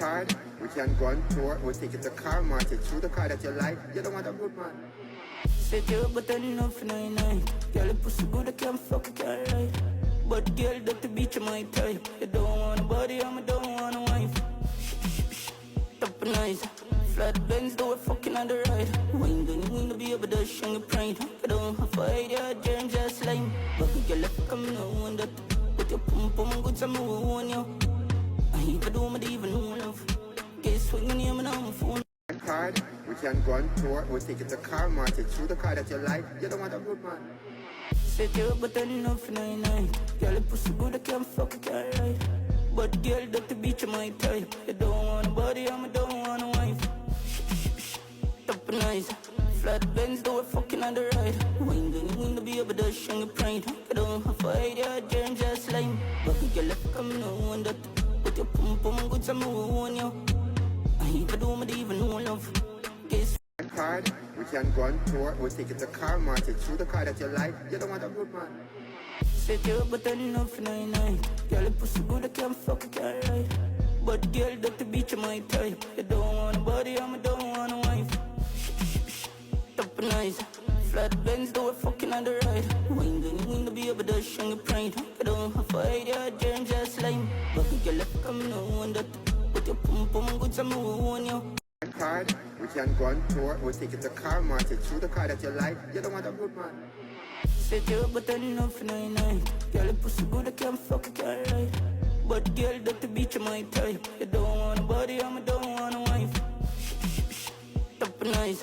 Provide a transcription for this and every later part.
card, we can go on tour, we'll take it to car market, through the car that you like, you don't want a good man. Set you up but I enough for 99. Girl, your pussy good, I can't fuck it, alright. But girl, that the beach of my type. You don't want a body, I don't want a wife. Top and nice. Flat Benz, though we're fucking on the ride. Wine don't need to be able to show your pride. I don't have a idea, germ just lame. But girl, left come now and that. Put your pum pum good, some more on you. I even do my even know love. Get swinging him and I'm a phone. Card, we can go on tour, we'll take it to car market, through the car that you like, you don't want a good man. Set you up but I enough for 99. Girl, your pussy good, I can't fuck it, alright. But girl, that the beach of my type. You don't want a body, I don't want a wife. Top and nice. Flat Benz, though we're fucking on the ride. Wine don't need to be able to show your pride. I don't have a idea, germ just lame. But girl, left come now and that. Put your pum pum good, some more on you. I even do my even know love. Guess Card, we can go on tour, we'll take it to car market, through the car that you like, you don't want a good man. set you up but I enough for 99. Girl, your pussy good, I can't fuck it, alright. But girl, that the beach of my type. You don't want a body, I don't want a wife. Top and nice. Flat Benz, though we're fucking on the ride. Wine don't need to be able to show your pride. I don't have a idea, germ just lame. But girl, left come now and that. Put your pum pum good, some more on you. Card, we can go on tour, we'll take it to car market, through the car that you like, you don't want a good man. Set you up but I enough for 99. Girl, your pussy good, I can't fuck it, alright. But girl, that the beach of my type. You don't want a body, I don't want a wife. Top and nice.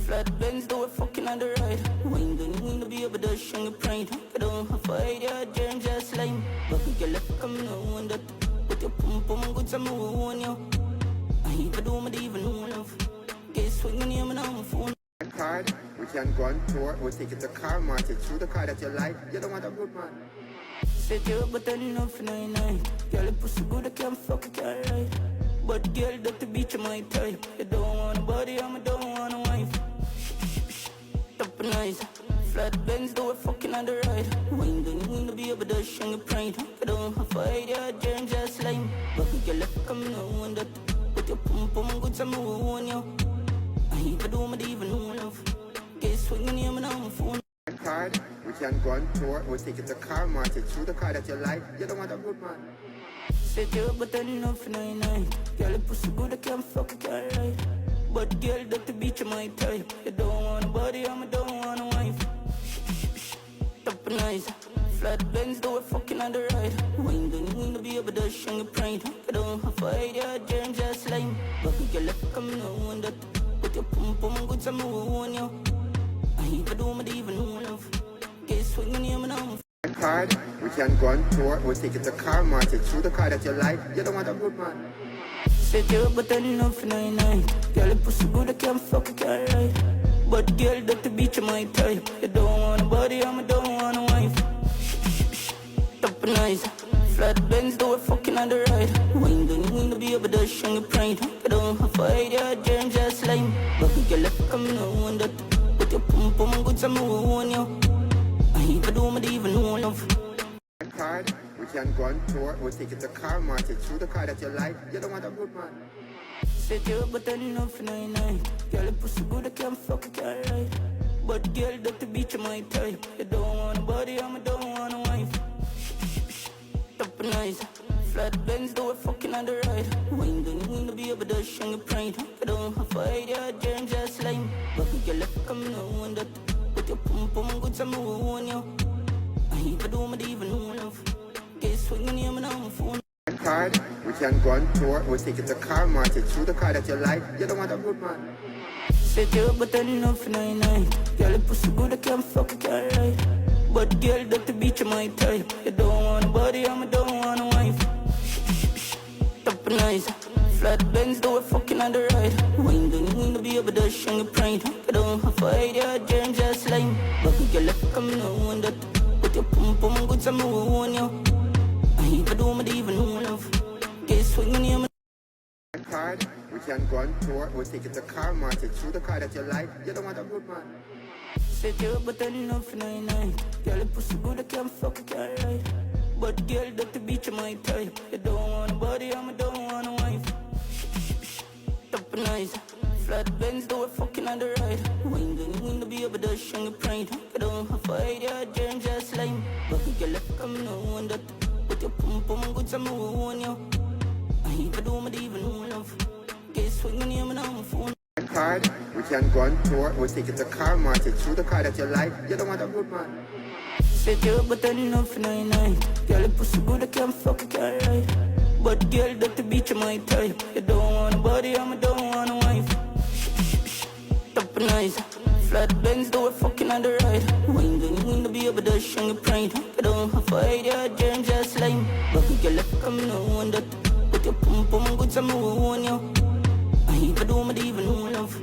Flat Benz, though we're fucking on the ride. Wine don't need to be able to show your pride. I don't have a idea, germ just lame. But girl, left come now and that. Put your pum pum good, some more on you. I even do my even know love. Get swinging him and I'm a phone. Card, we can go on tour, we'll take it to car market, through the car that you like, you don't want a good man. Set you up but I enough for 99. Girl, your pussy good, I can't fuck it, alright. But girl, that the beach of my type. You don't want a body, I don't want a wife. Top and nice. Flat Benz, though we're fucking on the ride. Wine don't need to be able to show your pride. I don't have a idea, germ just lame. But girl, left come now and that. Put your pum pum good, some more on you. I even do my even know love. Get swinging him and I'm a phone. Card, we can go on tour, we'll take it to car market, through the car that you like, you don't want a good man. Set you up but I enough for 99. Girl, your pussy good, I can't fuck it, alright. But girl, that the beach of my type. You don't want a body, I don't want a wife. Top and nice. Flat Benz, though we're fucking on the ride. Wine don't need to be able to show your pride. I don't have a idea, germ just lame. But girl, left come now and that. Put your pum pum good, some more on you. I even do my even know love. Get swinging him and I'm a Card, we can go on tour, we'll take it to car market, through the car that you like, you don't want a good man. set you up but I enough for 99. Girl, your pussy good, I can't fuck it, alright. But girl, that the beach of my type. You don't want a body, I don't want a wife. Top and nice. Flat Benz, though we're fucking on the ride. Wine don't need to be able to show your pride. I don't have a idea, germ just lame. But girl, left come now and that. Put your pum pum good, some more on you. I even do my even know love. Card, we can go on tour, we'll take it to car market, through the car that you like, you don't want a good man. Set you up but I enough for 99. Girl, your pussy good, I can't fuck it, alright. But girl, that the beach of my type. You don't want a body, I don't want a wife. Top and nice. Flat Benz, though we're fucking on the ride. Wine don't need to be able to show your pride. I don't have a idea, germ just lame. But girl, left come now and that. Put your pum pum good, some more on you. I even do my even know love. Get swinging him and I'm a phone. Card, we can go on tour, we'll take it to car market, through the car that you like, you don't want a good man. Set you up but I enough for 99. Girl, your pussy good, I can't fuck it, alright. But girl, that the beach of my type. You don't want a body, I don't want a wife. Top and nice. Flat Benz, though we're fucking on the ride. Wine don't need to be able to show your pride. I don't have a idea, germ just lame. But girl, left come now and that. Put your pum pum good, some more on you. I even do my even know love. Get swinging him. Card, we can go on tour, we'll take it to car market, through the car that you like, you don't want a good man. Set you up but I enough for 99. Girl, your pussy good, I can't fuck it, alright. But girl, that the beach of my type. You don't want a body, I don't want a wife. top of nice. Flat Benz, do it fucking on the ride. Wine gun, you to be able to show your pride. I don't have a idea, germ just lame. But we get left come no one that. With your pum pum good some on you. I even do not even know love. Guess what your name and I'm a phone. Card, we can go on tour, we'll take it to car market, through the car that you like, you don't want a good man. Set you up, but then enough for 99. Girl, you pussy good, I can't fuck, I can't ride. But girl, that the beach of my type. You don't want a body, I don't want a wife. Top of nice. Flat Benz, do it fucking on the ride. Wine gun, you to be able to show your pride. I don't have a idea, germ just lame. But we get left come no one that. With your pum pum good, some on you. I even do not even know love.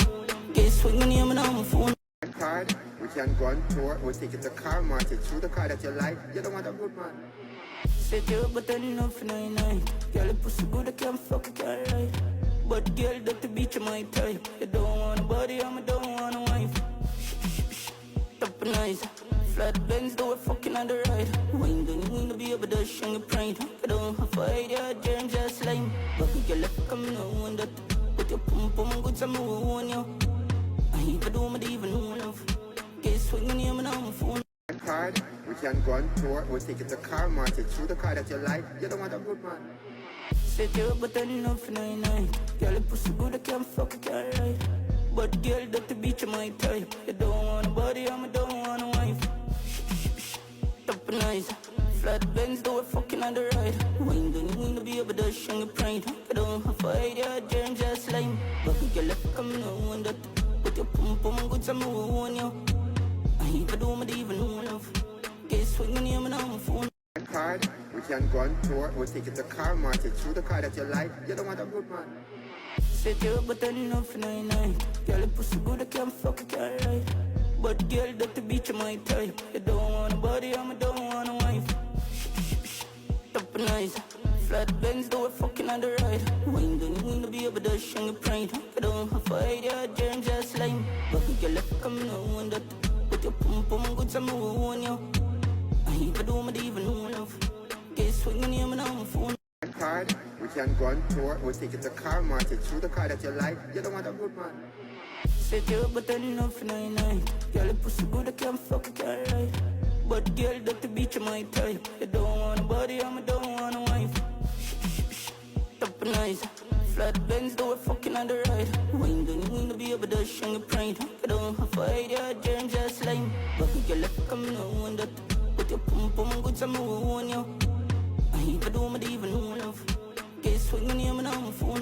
Guess what your name and I'm a phone. Card, we can go on tour, we'll take it to car market, through the car that you like, you don't want a good man. Set you up, but then enough for 99. Girl, you pussy good, I can't fuck, I can't ride. But girl, that the beach of my type. You don't want a body, I don't want a wife. Top of nice. Flat Benz, do it fucking on the ride. Wine gun, you to be able to show your pride. I don't have a idea, germ just lame. But we get left come no one that. With your pum pum good, some on you. I even do not even know love. Guess what your name and I'm a phone. Card, we can go on tour, we'll take it to car market, through the car that you like, you don't want a good man. Set you up, but then enough for 99. Girl, you pussy good, I can't fuck, I can't ride. But girl, that the beach of my type. You don't want a body, I don't want a wife. Top of nice. Flat Benz, do it fucking on the ride. Wine gun, you to be able to show your pride. I don't have a idea, germ just lame. But we get left come no one that. With your pum pum good, some on you. I even do not even know love. Guess what your name and I'm a phone. Card, we can go on tour, we'll take it to car market, through the car that you like, you don't want a good man. Set you up, but then enough for 99. Girl, you pussy good, I can't fuck, I can't ride. But girl, that the beach of my type. You don't want a body, I don't want a wife. Top of nice. Flat Benz, do it fucking on the ride. Wine gun, you to be able to show your pride. I don't have a idea, germ just lame. But we get left come no one that. With your pum pum good, some on you. I even do not even know love. Guess what your name and I'm a phone. Card, we can go on tour, we'll take it to car market, through the car that you like, you don't want a good man. Set you up, but then enough for 99. Girl, you pussy good, I can't fuck, I can't ride. But girl, that the beach of my type. You don't want a body, I don't want a wife. Top of nice. Flat Benz, do it fucking on the ride. Wine gun, you to be able to show your pride. I don't have a idea, germ just lame. But we get left come no one that. With your pum pum good, some on you. I even do not even know love. Guess what your name and I'm a phone.